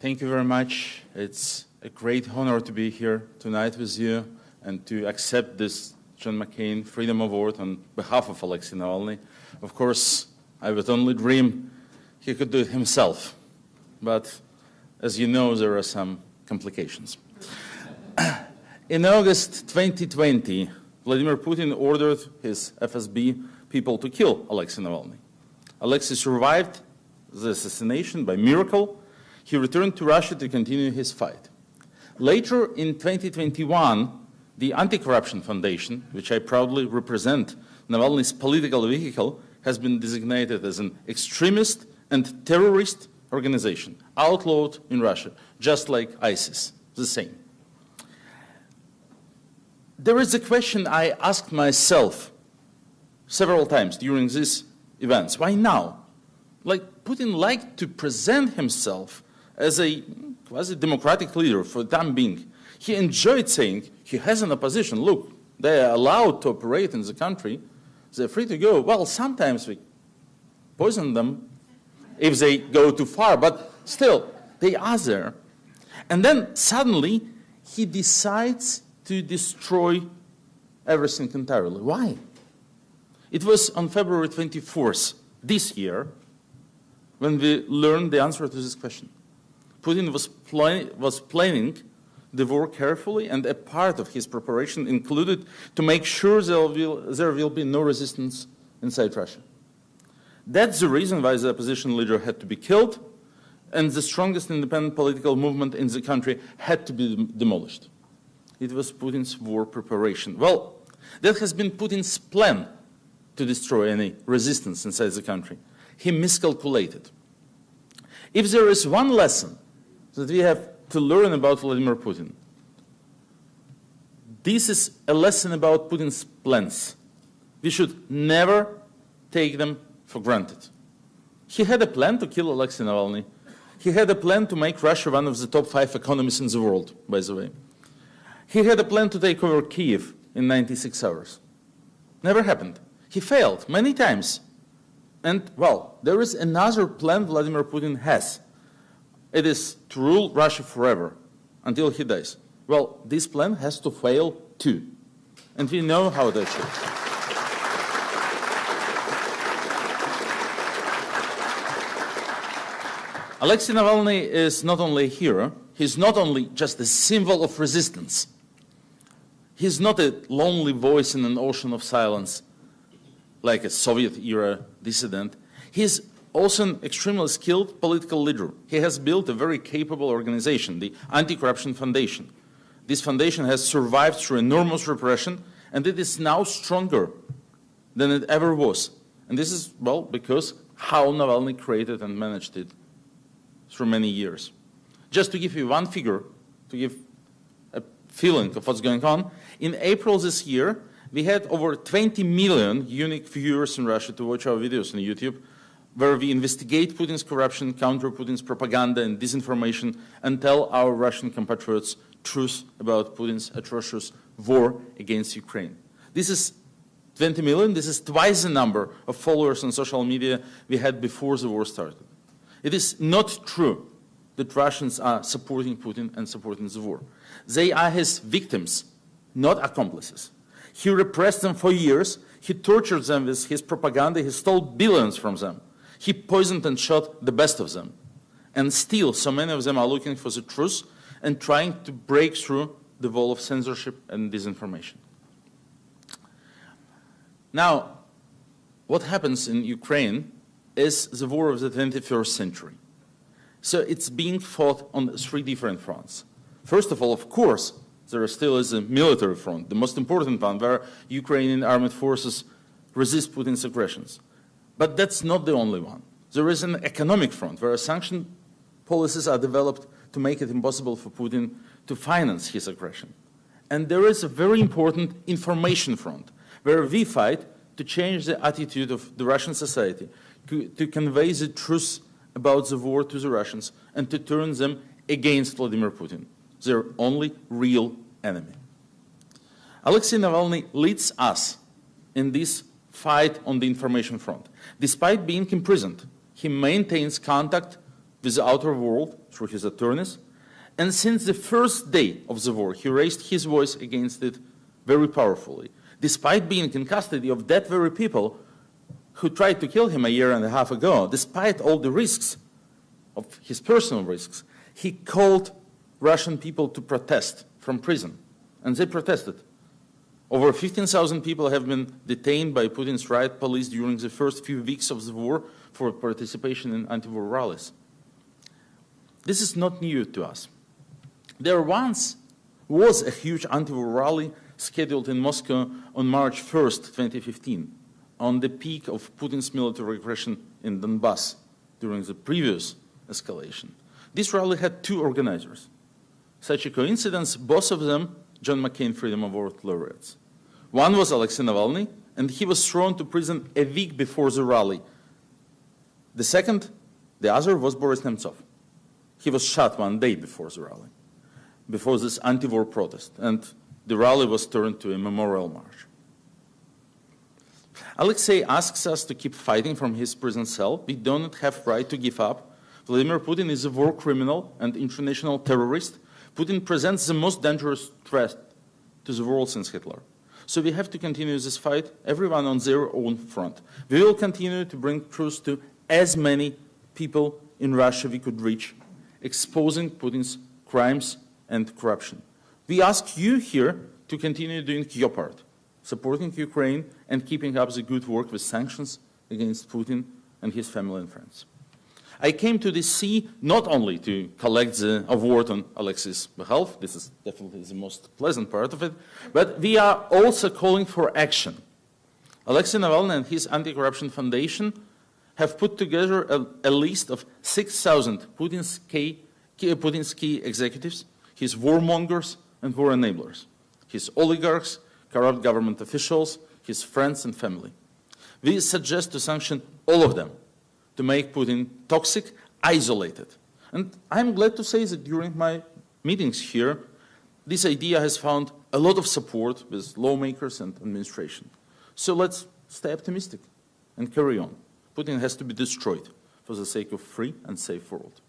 Thank you very much. It's a great honor to be here tonight with you and to accept this John McCain Freedom Award on behalf of Alexei Navalny. Of course, I would only dream he could do it himself, but as you know, there are some complications. In August 2020, Vladimir Putin ordered his FSB people to kill Alexei Navalny. Alexei survived the assassination by miracle. He returned to Russia to continue his fight. Later in 2021, the Anti-Corruption Foundation, which I proudly represent, Navalny's political vehicle, has been designated as an extremist and terrorist organization, outlawed in Russia, just like ISIS, the same. There is a question I asked myself several times during these events. Why now? Like, Putin liked to present himself as a quasi-democratic leader for the time being. He enjoyed saying he has an opposition. Look, they are allowed to operate in the country. They're free to go. Well, sometimes we poison them if they go too far, but still, they are there. And then suddenly, he decides to destroy everything entirely. Why? It was on February 24th this year when we learned the answer to this question. Putin was planning the war carefully, and a part of his preparation included to make sure there will be no resistance inside Russia. That's the reason why the opposition leader had to be killed, and the strongest independent political movement in the country had to be demolished. It was Putin's war preparation. Well, that has been Putin's plan to destroy any resistance inside the country. He miscalculated. If there is one lesson that we have to learn about Vladimir Putin, this is a lesson about Putin's plans. We should never take them for granted. He had a plan to kill Alexei Navalny. He had a plan to make Russia one of the top 5 economies in the world, by the way. He had a plan to take over Kiev in 96 hours. Never happened. He failed many times. And, well, there is another plan Vladimir Putin has. It is to rule Russia forever, until he dies. Well, this plan has to fail too. And we know how that should. Alexei Navalny is not only a hero, he's not only just a symbol of resistance. He's not a lonely voice in an ocean of silence, like a Soviet-era dissident. He's also an extremely skilled political leader. He has built a very capable organization, the Anti-Corruption Foundation. This foundation has survived through enormous repression, and it is now stronger than it ever was. And this is, well, because how Navalny created and managed it through many years. Just to give you one figure, to give a feeling of what's going on, in April this year, we had over 20 million unique viewers in Russia to watch our videos on YouTube, where we investigate Putin's corruption, counter Putin's propaganda and disinformation, and tell our Russian compatriots truth about Putin's atrocious war against Ukraine. This is 20 million. This is twice the number of followers on social media we had before the war started. It is not true that Russians are supporting Putin and supporting the war. They are his victims, not accomplices. He repressed them for years. He tortured them with his propaganda. He stole billions from them. He poisoned and shot the best of them. And still, so many of them are looking for the truth and trying to break through the wall of censorship and disinformation. Now, what happens in Ukraine is the war of the 21st century. So it's being fought on 3 different fronts. First of all, of course, there still is a military front, the most important one, where Ukrainian armed forces resist Putin's aggressions. But that's not the only one. There is an economic front, where sanction policies are developed to make it impossible for Putin to finance his aggression. And there is a very important information front, where we fight to change the attitude of the Russian society, to convey the truth about the war to the Russians, and to turn them against Vladimir Putin, their only real enemy. Alexei Navalny leads us in this fight on the information front. Despite being imprisoned, he maintains contact with the outer world through his attorneys. And since the first day of the war, he raised his voice against it very powerfully, despite being in custody of that very people who tried to kill him a year and a half ago. Despite all the risks, of his personal risks, he called Russian people to protest from prison, and they protested. Over 15,000 people have been detained by Putin's riot police during the first few weeks of the war for participation in anti-war rallies. This is not new to us. There once was a huge anti-war rally scheduled in Moscow on March 1st, 2015, on the peak of Putin's military aggression in Donbass during the previous escalation. This rally had two organizers. Such a coincidence, both of them John McCain Freedom Award laureates. One was Alexei Navalny, and he was thrown to prison a week before the rally. The other was Boris Nemtsov. He was shot one day before the rally, before this anti-war protest, and the rally was turned to a memorial march. Alexei asks us to keep fighting from his prison cell. We do not have right to give up. Vladimir Putin is a war criminal and international terrorist. Putin presents the most dangerous threat to the world since Hitler. So we have to continue this fight, everyone on their own front. We will continue to bring truth to as many people in Russia we could reach, exposing Putin's crimes and corruption. We ask you here to continue doing your part, supporting Ukraine and keeping up the good work with sanctions against Putin and his family and friends. I came to this sea not only to collect the award on Alexei's behalf, this is definitely the most pleasant part of it, but we are also calling for action. Alexei Navalny and his Anti-Corruption Foundation have put together a list of 6,000 Putin's key executives, his warmongers and war enablers, his oligarchs, corrupt government officials, his friends and family. We suggest to sanction all of them, to make Putin toxic, isolated. And I'm glad to say that during my meetings here, this idea has found a lot of support with lawmakers and administration. So let's stay optimistic and carry on. Putin has to be destroyed for the sake of a free and safe world.